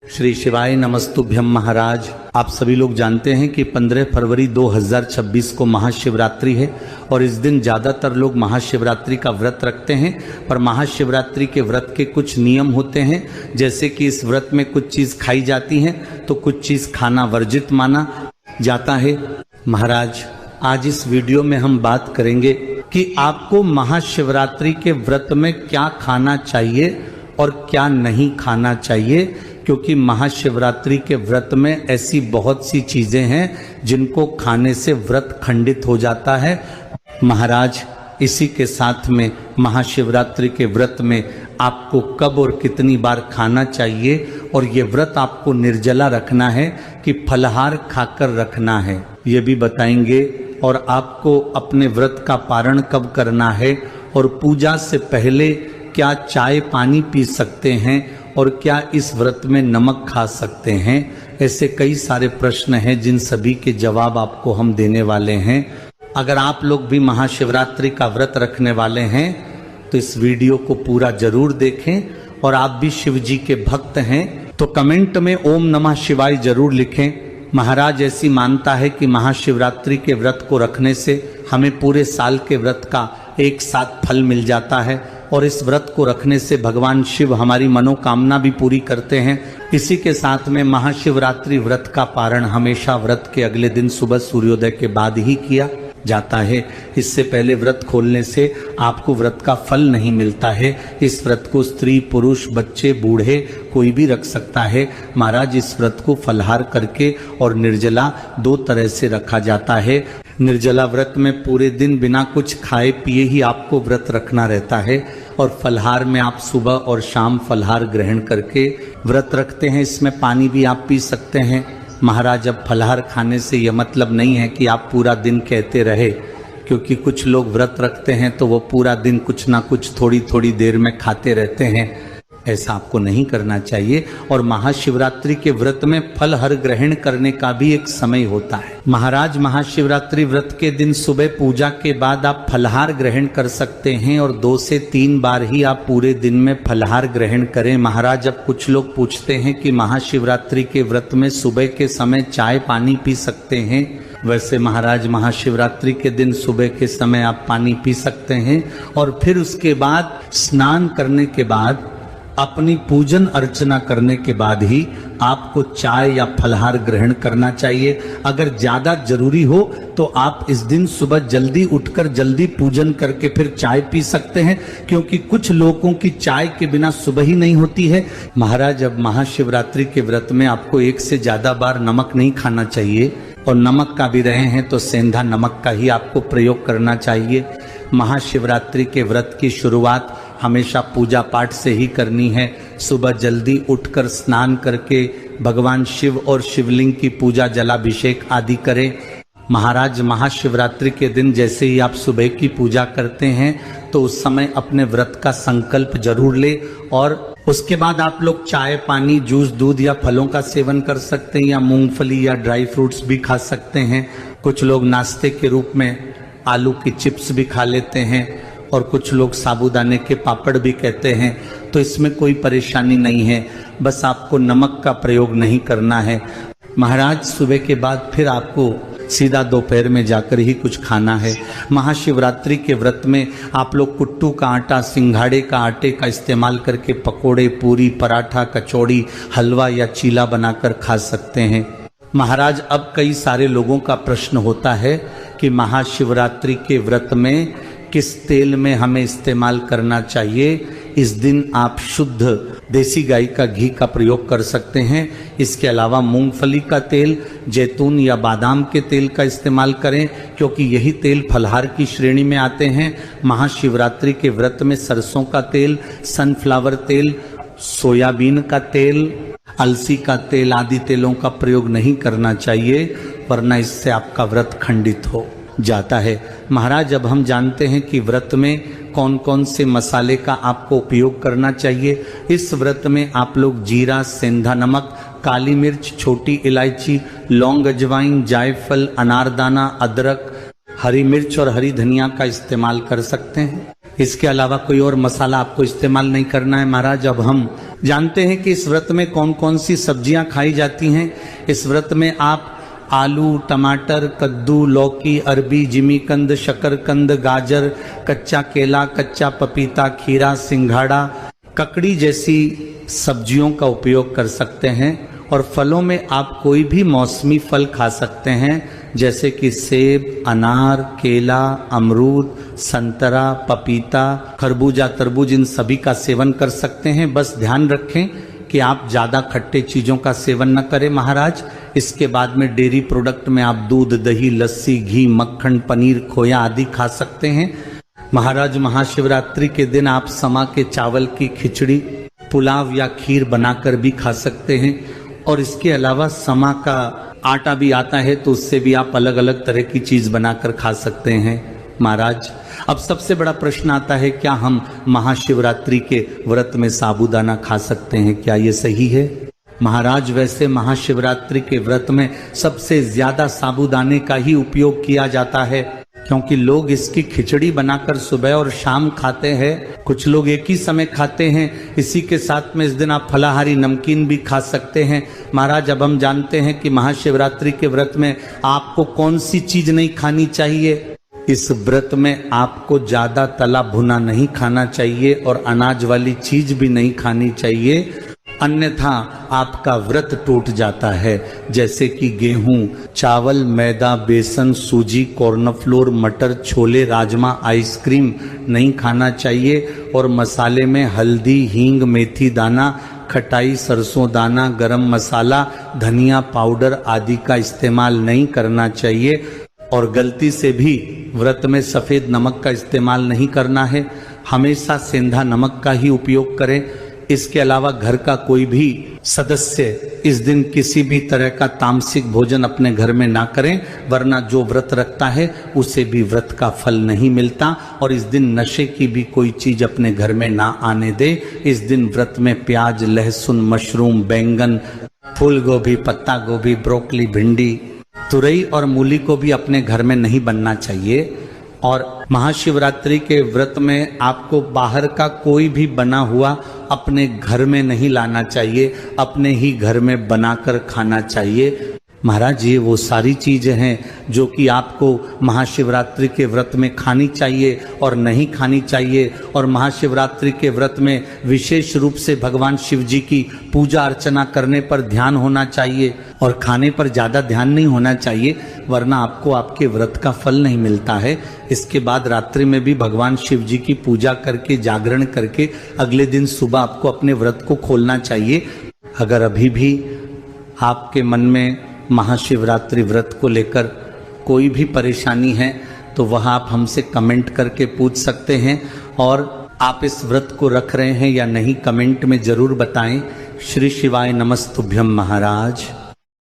श्री शिवाय नमस्तुभ्यम महाराज। आप सभी लोग जानते हैं कि 15 फरवरी 2026 को महाशिवरात्रि है और इस दिन ज़्यादातर लोग महाशिवरात्रि का व्रत रखते हैं। पर महाशिवरात्रि के व्रत के कुछ नियम होते हैं, जैसे कि इस व्रत में कुछ चीज़ खाई जाती है तो कुछ चीज़ खाना वर्जित माना जाता है। महाराज, आज इस वीडियो में हम बात करेंगे कि आपको महाशिवरात्रि के व्रत में क्या खाना चाहिए और क्या नहीं खाना चाहिए, क्योंकि महाशिवरात्रि के व्रत में ऐसी बहुत सी चीजें हैं जिनको खाने से व्रत खंडित हो जाता है। महाराज, इसी के साथ में महाशिवरात्रि के व्रत में आपको कब और कितनी बार खाना चाहिए और ये व्रत आपको निर्जला रखना है कि फलाहार खाकर रखना है, ये भी बताएंगे। और आपको अपने व्रत का पारण कब करना है और पूजा से पहले क्या चाय पानी पी सकते हैं और क्या इस व्रत में नमक खा सकते हैं। ऐसे कई सारे प्रश्न हैं जिन सभी के जवाब आपको हम देने वाले हैं। अगर आप लोग भी महाशिवरात्रि का व्रत रखने वाले हैं तो इस वीडियो को पूरा जरूर देखें, और आप भी शिव जी के भक्त हैं तो कमेंट में ओम नमः शिवाय जरूर लिखें। महाराज, ऐसी मानता है कि महाशिवरात्रि के व्रत को रखने से हमें पूरे साल के व्रत का एक साथ फल मिल जाता है और इस व्रत को रखने से भगवान शिव हमारी मनोकामना भी पूरी करते हैं। इसी के साथ में महाशिवरात्रि व्रत का पारण हमेशा व्रत के अगले दिन सुबह सूर्योदय के बाद ही किया जाता है। इससे पहले व्रत खोलने से आपको व्रत का फल नहीं मिलता है। इस व्रत को स्त्री पुरुष बच्चे बूढ़े कोई भी रख सकता है। महाराज, इस व्रत को फलाहार करके और निर्जला दो तरह से रखा जाता है। निर्जला व्रत में पूरे दिन बिना कुछ खाए पिए ही आपको व्रत रखना रहता है, और फलाहार में आप सुबह और शाम फलाहार ग्रहण करके व्रत रखते हैं। इसमें पानी भी आप पी सकते हैं। महाराज, अब फलाहार खाने से यह मतलब नहीं है कि आप पूरा दिन कहते रहे, क्योंकि कुछ लोग व्रत रखते हैं तो वो पूरा दिन कुछ ना कुछ थोड़ी थोड़ी देर में खाते रहते हैं। ऐसा आपको नहीं करना चाहिए। और महाशिवरात्रि के व्रत में फल हर ग्रहण करने का भी एक समय होता है। महाराज, महाशिवरात्रि व्रत के दिन सुबह पूजा के बाद आप फलाहार ग्रहण कर सकते हैं और 2 से 3 बार ही आप पूरे दिन में फलाहार ग्रहण करें। महाराज, अब कुछ लोग पूछते हैं कि महाशिवरात्रि के व्रत में सुबह के समय चाय पानी पी सकते हैं। वैसे महाराज, महाशिवरात्रि के दिन सुबह के समय आप पानी पी सकते हैं और फिर उसके बाद स्नान करने के बाद अपनी पूजन अर्चना करने के बाद ही आपको चाय या फलाहार ग्रहण करना चाहिए। अगर ज्यादा जरूरी हो तो आप इस दिन सुबह जल्दी उठकर जल्दी पूजन करके फिर चाय पी सकते हैं, क्योंकि कुछ लोगों की चाय के बिना सुबह ही नहीं होती है। महाराज, अब महाशिवरात्रि के व्रत में आपको 1 से ज्यादा बार नमक नहीं खाना चाहिए, और नमक का भी रहे हैं तो सेंधा नमक का ही आपको प्रयोग करना चाहिए। महाशिवरात्रि के व्रत की शुरुआत हमेशा पूजा पाठ से ही करनी है। सुबह जल्दी उठकर स्नान करके भगवान शिव और शिवलिंग की पूजा जलाभिषेक आदि करें। महाराज, महाशिवरात्रि के दिन जैसे ही आप सुबह की पूजा करते हैं तो उस समय अपने व्रत का संकल्प जरूर ले, और उसके बाद आप लोग चाय पानी जूस दूध या फलों का सेवन कर सकते हैं, या मूंगफली या ड्राई फ्रूट्स भी खा सकते हैं। कुछ लोग नाश्ते के रूप में आलू की चिप्स भी खा लेते हैं, और कुछ लोग साबूदाने के पापड़ भी कहते हैं। तो इसमें कोई परेशानी नहीं है, बस आपको नमक का प्रयोग नहीं करना है। महाराज, सुबह के बाद फिर आपको सीधा दोपहर में जाकर ही कुछ खाना है। महाशिवरात्रि के व्रत में आप लोग कुट्टू का आटा, सिंघाड़े का आटे का इस्तेमाल करके पकोड़े, पूरी, पराठा, कचौड़ी, हलवा या चीला बनाकर खा सकते हैं। महाराज, अब कई सारे लोगों का प्रश्न होता है कि महाशिवरात्रि के व्रत में किस तेल में हमें इस्तेमाल करना चाहिए। इस दिन आप शुद्ध देसी गाय का घी का प्रयोग कर सकते हैं। इसके अलावा मूंगफली का तेल, जैतून या बादाम के तेल का इस्तेमाल करें, क्योंकि यही तेल फलाहार की श्रेणी में आते हैं। महाशिवरात्रि के व्रत में सरसों का तेल, सनफ्लावर तेल, सोयाबीन का तेल, अलसी का तेल आदि तेलों का प्रयोग नहीं करना चाहिए, वरना इससे आपका व्रत खंडित हो जाता है। महाराज, अब हम जानते हैं कि व्रत में कौन कौन से मसाले का आपको उपयोग करना चाहिए। इस व्रत में आप लोग जीरा, सेंधा नमक, काली मिर्च, छोटी इलायची, लौंग, अजवाइन, जायफल, अनारदाना, अदरक, हरी मिर्च और हरी धनिया का इस्तेमाल कर सकते हैं। इसके अलावा कोई और मसाला आपको इस्तेमाल नहीं करना है। महाराज, अब हम जानते हैं कि इस व्रत में कौन कौन सी सब्जियां खाई जाती हैं। इस व्रत में आप आलू, टमाटर, कद्दू, लौकी, अरबी, जिमीकंद, शकरकंद, गाजर, कच्चा केला, कच्चा पपीता, खीरा, सिंघाड़ा, ककड़ी जैसी सब्जियों का उपयोग कर सकते हैं। और फलों में आप कोई भी मौसमी फल खा सकते हैं, जैसे कि सेब, अनार, केला, अमरूद, संतरा, पपीता, खरबूजा, तरबूज, इन सभी का सेवन कर सकते हैं। बस ध्यान रखें कि आप ज़्यादा खट्टे चीज़ों का सेवन न करें महाराज। इसके बाद में डेयरी प्रोडक्ट में आप दूध, दही, लस्सी, घी, मक्खन, पनीर, खोया आदि खा सकते हैं। महाराज महाशिवरात्रि के दिन आप समा के चावल की खिचड़ी, पुलाव या खीर बनाकर भी खा सकते हैं। और इसके अलावा समा का आटा भी आता है, तो उससे भी आप अलग अलग तरह की चीज बनाकर खा सकते हैं महाराज। अब सबसे बड़ा प्रश्न आता है, क्या हम महाशिवरात्रि के व्रत में साबूदाना खा सकते हैं? क्या ये सही है महाराज? वैसे महाशिवरात्रि के व्रत में सबसे ज्यादा साबूदाने का ही उपयोग किया जाता है, क्योंकि लोग इसकी खिचड़ी बनाकर सुबह और शाम खाते हैं। कुछ लोग एक ही समय खाते हैं। इसी के साथ में इस दिन आप फलाहारी नमकीन भी खा सकते हैं महाराज। अब हम जानते हैं कि महाशिवरात्रि के व्रत में आपको कौन सी चीज नहीं खानी चाहिए। इस व्रत में आपको ज्यादा तला भुना नहीं खाना चाहिए और अनाज वाली चीज भी नहीं खानी चाहिए, अन्यथा आपका व्रत टूट जाता है। जैसे कि गेहूं, चावल, मैदा, बेसन, सूजी, कॉर्नफ्लोर, मटर, छोले, राजमा, आइसक्रीम नहीं खाना चाहिए। और मसाले में हल्दी, हींग, मेथी दाना, खटाई, सरसों दाना, गरम मसाला, धनिया पाउडर आदि का इस्तेमाल नहीं करना चाहिए। और गलती से भी व्रत में सफेद नमक का इस्तेमाल नहीं करना है, हमेशा सेंधा नमक का ही उपयोग करें। इसके अलावा घर का कोई भी सदस्य इस दिन किसी भी तरह का तामसिक भोजन अपने घर में ना करें, वरना जो व्रत रखता है उसे भी व्रत का फल नहीं मिलता। और इस दिन नशे की भी कोई चीज अपने घर में ना आने दे। इस दिन व्रत में प्याज, लहसुन, मशरूम, बैंगन, फूल गोभी, पत्ता गोभी, ब्रोकली, भिंडी, तुरई और मूली को भी अपने घर में नहीं बनना चाहिए। और महाशिवरात्रि के व्रत में आपको बाहर का कोई भी बना हुआ अपने घर में नहीं लाना चाहिए, अपने ही घर में बनाकर खाना चाहिए महाराज। ये वो सारी चीजें हैं जो कि आपको महाशिवरात्रि के व्रत में खानी चाहिए और नहीं खानी चाहिए। और महाशिवरात्रि के व्रत में विशेष रूप से भगवान शिव जी की पूजा अर्चना करने पर ध्यान होना चाहिए और खाने पर ज्यादा ध्यान नहीं होना चाहिए, वरना आपको आपके व्रत का फल नहीं मिलता है। इसके बाद रात्रि में भी भगवान शिव जी की पूजा करके, जागरण करके अगले दिन सुबह आपको अपने व्रत को खोलना चाहिए। अगर अभी भी आपके मन में महाशिवरात्रि व्रत को लेकर कोई भी परेशानी है तो वह आप हमसे कमेंट करके पूछ सकते हैं। और आप इस व्रत को रख रहे हैं या नहीं, कमेंट में जरूर बताएं। श्री शिवाय नमस्तुभ्यम महाराज।